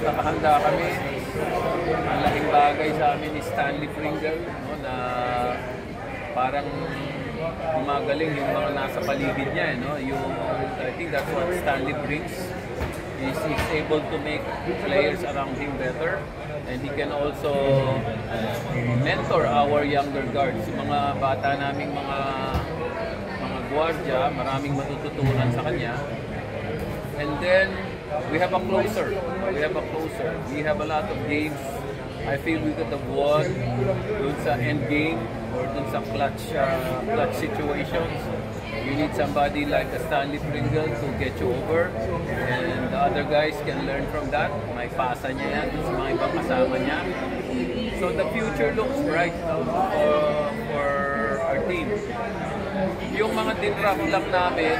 nakahanda kami. Ang laking bagay sa amin ni Stanley Pringle, no, na parang gumagaling yung mga nasa paligid niya. No? I think that's what Stanley brings. He's able to make players around him better. And he can also mentor our younger guards. Yung mga bata naming mga gwardiya, maraming matututunan sa kanya. And then, we have a closer. We have a lot of games. I feel we could have won dun sa end game or dun sa clutch situations. You need somebody like a Stanley Pringle to get you over, and the other guys can learn from that. May pasa niya yan sa mga ibang kasama niya. So the future looks bright for our team. Yung mga din-draft lang namin,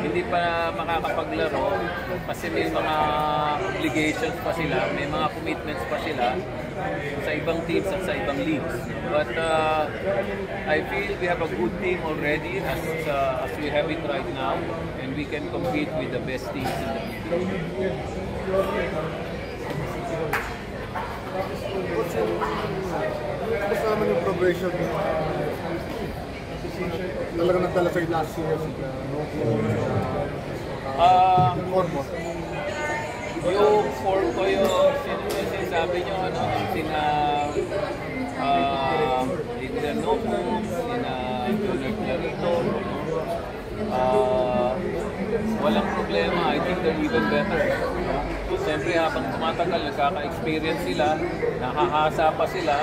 hindi pa makakapaglaro kasi may mga obligations pa sila, may mga commitments pa sila sa ibang teams at sa ibang leagues. But I feel we have a good team already as we have it right now, and we can compete with the best teams in the league. Gusto naman yung progression. Talaga nagdala sa'yo last year. Yung form ko yung sinasabi nyo, sina Linda Nomo, sina Leonard Clarito, walang problema. I think they're even better. Siyempre habang tumatagal, nagkaka-experience sila, nakahasa pa sila,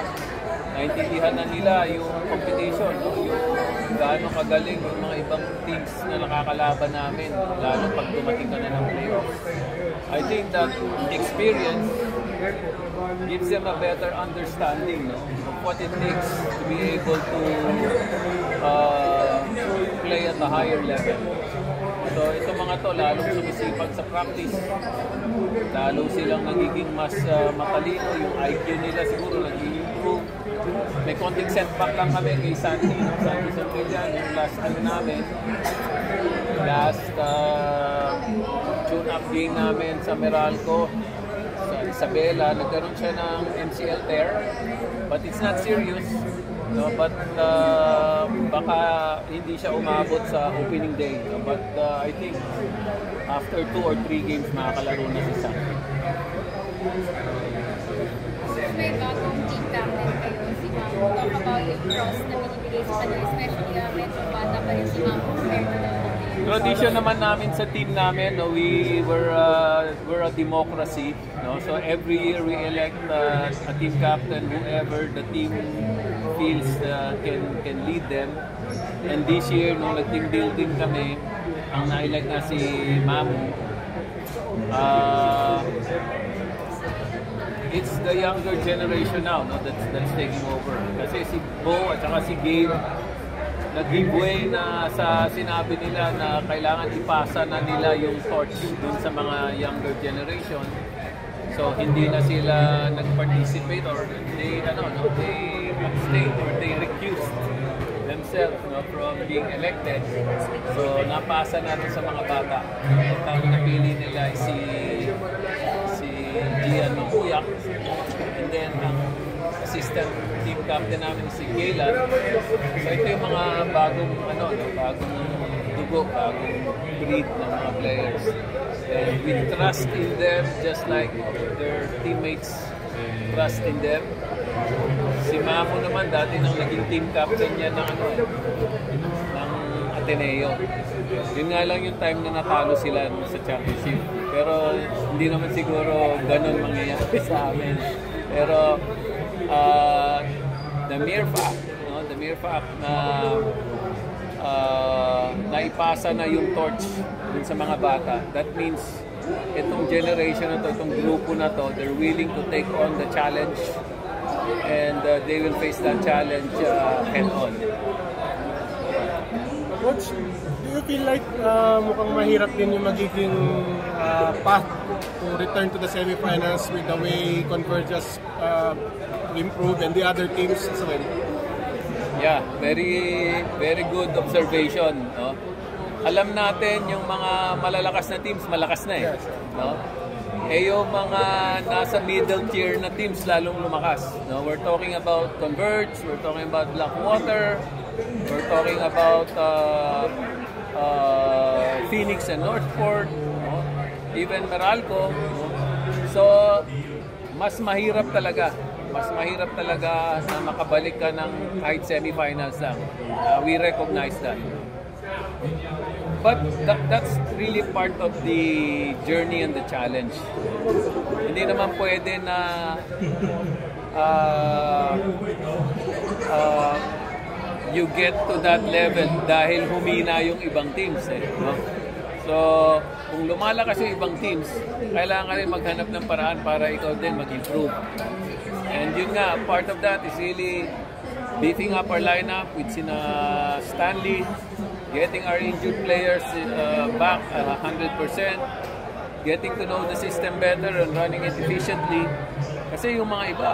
naintindihan na nila yung competition, no? Yung gaano kagaling yung mga ibang teams na nakakalaban namin, lalo pag dumating ka na ng playoffs. I think that experience gives them a better understanding, no, of what it takes to be able to play at a higher level. So itong mga to, lalong sumisipag sa practice, lalo silang nagiging mas matalino, yung IQ nila siguro nag-improve. May konting setback lang kami kay Sandy, no? Sandy Santillan, yung last tune-up game namin sa Meralco, sa Isabela, nagkaroon siya ng MCL tear, but it's not serious. No, but baka hindi siya umabot sa opening day. No? But I think after 2 or 3 games makakalaro na si Sam. Sir, may bagong team captain kayo si Mamo. Talk about yung trust na binibigay sa kanya, especially medyo bata pa rin si Mamo compared to the tradition naman namin sa team namin, no, we're a democracy, no? So every year we elect a team captain, whoever the team feels can lead them. And this year, nung nag-team building kami, ang na-elect na si Mamu. It's the younger generation now, no, that's taking over. Kasi si Bo at saka si Gabe nag-giveaway na sa sinabi nila na kailangan ipasa na nila yung torch dun sa mga younger generation. So hindi na sila nag-participate or they abstained or they recused themselves, no, from being elected. So napasa na rin sa mga bata. Ang napili nila ay si Gian Mabuyak, and then ang assistant team captain namin si Gaylan. So ito yung mga bagong dugo, bagong breed ng mga players. And we trust in them just like their teammates trust in them. Si Mamo naman dati nang naging team captain niya ng Ateneo. Yun nga lang yung time na natalo sila sa championship. Pero hindi naman siguro ganun mangyayari sa amin. Pero the mere fact na naipasa na yung torch dun sa mga bata, that means itong generation na to, itong grupo na to, they're willing to take on the challenge, and they will face that challenge head on. Coach, do you feel like mukhang mahirap din yung magiging path to return to the semifinals with the way Convergence improve and the other teams as well? Yeah, very good observation, no? Alam natin yung mga malalakas na teams, malakas na eh, no? yung mga nasa middle tier na teams lalong lumakas. No? We're talking about Converge, we're talking about Blackwater, we're talking about Phoenix and Northport, no? Even Meralco. No? So, mas mahirap talaga. Mas mahirap talaga na makabalik ka ng kahit semifinals lang. We recognize that. But that's really part of the journey and the challenge. Hindi naman pwede na you get to that level dahil humina yung ibang teams. No? So, kung lumalakas yung ibang teams, kailangan rin maghanap ng paraan para ikaw din mag-improve. And yun nga, part of that is really beefing up our lineup with Stanley, getting our injured players back 100%, getting to know the system better and running it efficiently. Kasi yung mga iba,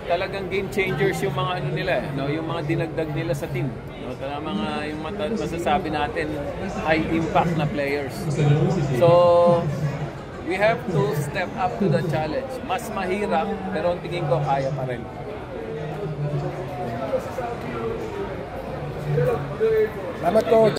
talagang game changers yung mga ano nila, no? Yung mga dinagdag nila sa team. No? Mga yung masasabi natin high impact na players. So, we have to step up to the challenge. Mas mahirap, pero ang tingin ko kaya pa rin. Salamat, Coach.